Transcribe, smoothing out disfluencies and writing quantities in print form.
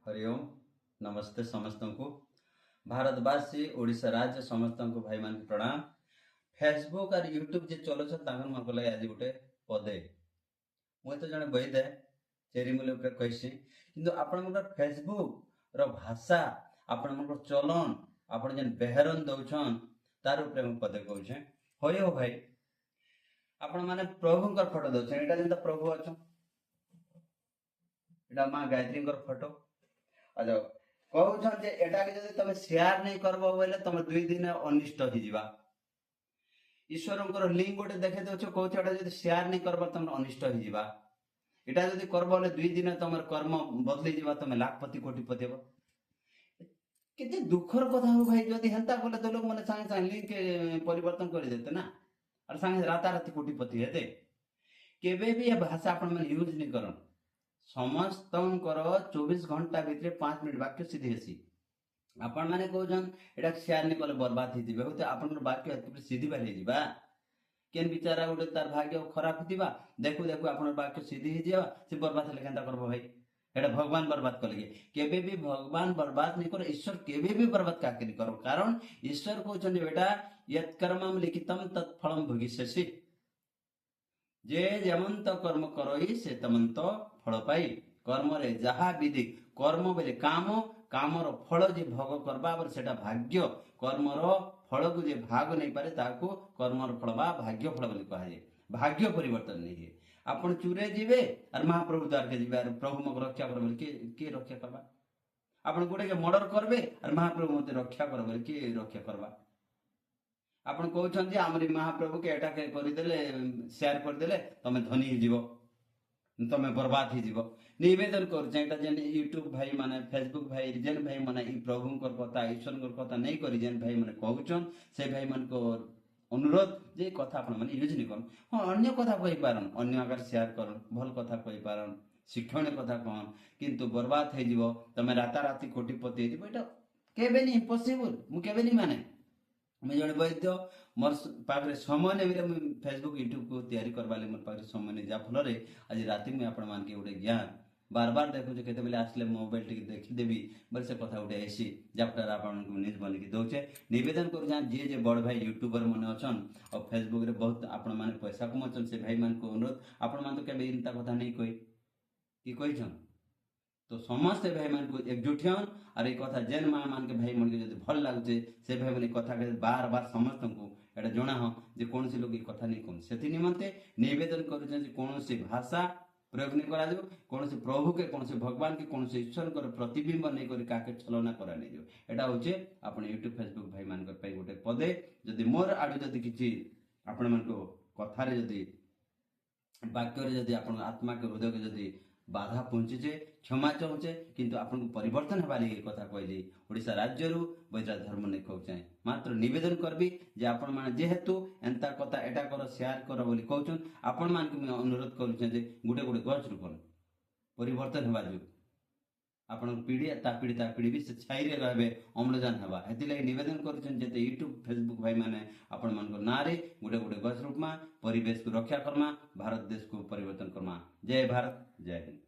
हरिओम नमस्ते समस्त को भारतवासी ओडिशा राज्य समस्त को भाई मान प्रणाम। फेसबुक और यूट्यूब जे चलो मन लगे आज गोटे पदे मुझे तो जड़े बहीदे चेरीमूल कही कि आपण फेसबुक रो भाषा आपण चलन आप बेहरन दौन तार पदे कहूँ हो भाई आपण मैंने प्रभु फोटो दौन प्रभु अच्छा माँ गायत्री फोटो अच्छा कहून जे एटा के जदि तमे शेयर नहीं करबो बोले तमे 2 दिन अनिष्ट हो जिबा। ईश्वरंकर लिंक गोटे देखे दउछ कहूछ एटा जदि शेयर नहीं करबो तमे अनिष्ट हो जिबा। एटा जदि करबो बोले 2 दिन तमर कर्म बदली जिबा तमे लाखपति कोटिपति हेबो। केते दुखर कथा हो भाई जदि हेंता बोले तो लोग माने संगे संगे लिंक परिवर्तन कर देते ना और संगे राताराती कोटिपति हेते। केबे भी ये भाषा आपण माने यूज नहीं करन समस्त 24 घंटा भितर 5 मिनट वाक्य सीधी हेसी आपण माने कहउछन एटा शेयर नहीं कले बर्बाद ही दिबे होते आपण वाक्य एत सीधी बारी जिबा केन बिचारा गोटे तार भाग्य खराब दिबा देखु देखु आपण वाक्य सीधी ही जिबा से बर्बाद ले केनता करबो भाई एटा भगवान बर्बाद करले केबे भी भगवान बर्बाद नहीं करे ईश्वर केबे भी बर्बाद काके नहीं करो कारण ईश्वर कहउछन बेटा यत् कर्मम लिखितम तत्फलम भोगिष्यसि जे जेमंत कर्म करई से तमंत फल पाई कर्म रे जहा विधि कर्म बेले काम कामर फल जे भोग करबा बर सेटा भाग्य कर्मर फल को जे भाग नहीं पारे ताको कर्मर फल बा भाग्य फल बोली कहा जाए भाग्य परिवर्तन नहीं है आपण चुरे जीवे और महाप्रभु द्वार के जीवे और प्रभु मक रक्षा कर बोली के रक्षा करबा आपण गोटे के मर्डर करबे और महाप्रभु मते रक्षा कर बोली के रक्षा करबा आपण कहउछन जे हमरी महाप्रभु के एटा के करिदेले शेयर करदेले तमे धनी ही जीवो तमे बर्बाद ही जीवो निवेदन कर एटा जेन यूट्यूब भाई माने फेसबुक भाई जेन भाई माने ई प्रभु कर कथा ईश्वर कर कथा नहीं करी जेन भाई माने कहउछन से भाई मान को अनुरोध जे कथा आपण माने यूज नहीं करन हां अन्य कथा कहि पारन अन्य अगर शेयर करन भल कथा कहि पारन शिक्षण कथा कहन किंतु बर्बाद हे जीवो तमे राताराती कोटिपति हे जीवो एटा केबे नहीं इम्पॉसिबल मु केबे नहीं माने मैं जड़े वैद्य मोर पाखे समय नहीं फेसबुक यूट्यूब को तैयारी करवा मोर पाखे समय नहीं जा फल आज राति मुझे आपण मान के गोटे ज्ञान बार बार देखो केते बेले आसले मोबाइल टी देखीदेवी बोले से कथा गोटे ऐसी जहाँफल आपन न्यूज बनिकी दौचे नवेदन कर जी जे बड़ भाई यूट्यूबर मैंने अच्छन और फेसबुक रे बहुत आपण मैंने पैसा कमाचन से भाई मान को अनुरोध आपण मान तो केबे इनता कथा नहीं कही कि कहीछन तो समस्त भाई मान को एकजुट हन और ये कथा जेन माँ मान के भाई मन के जब भल लगुचे से भाई मैंने कथा के बार बार समस्त को एटा जना हो जे कौन सी लोग ये कथा नहीं कहन से निमंते निवेदन करुछन जे कौन सी भाषा प्रयोग नहीं करा जो कौन से प्रभु के कौन से भगवान के कौन से ईश्वर कर प्रतिबिंब नहीं करी काके छलना करा नहीं जो एटा होचे आपण यूट्यूब फेसबुक भाई मान कर पई गोटे पदे जदि मोर आडू जदि किछि आपण मान को कथा रे जदि वाक्य रे जदि आपण आत्मा के हृदय के जदि बाधा पहुंचे क्षमा चाहूचे किंतु आपन परिवर्तन हेबा लगी कथा कहली ओडिशा राज्य रु वैद्य धर्म नहीं कहूचे मात्र निवेदन करबी जे आपण माने जेहेतु एंता कथा एटा कर शेयर कर बोली कहउछन आपण मान के अनुरोध करूछन जे गुटे गुटे गछ रोपन परिवर्तन हेबा जो आपण पीढ़ी भी से छाई रे रहबे अम्लजान हेबा हेति लगी निवेदन करूछन जेते यूट्यूब फेसबुक भाई माने आपण मान को नारे गुटे गुटे गछ रोपमा परिवेश को रक्षा करमा भारत देश को परिवर्तन करमा जय भारत जय हिंद।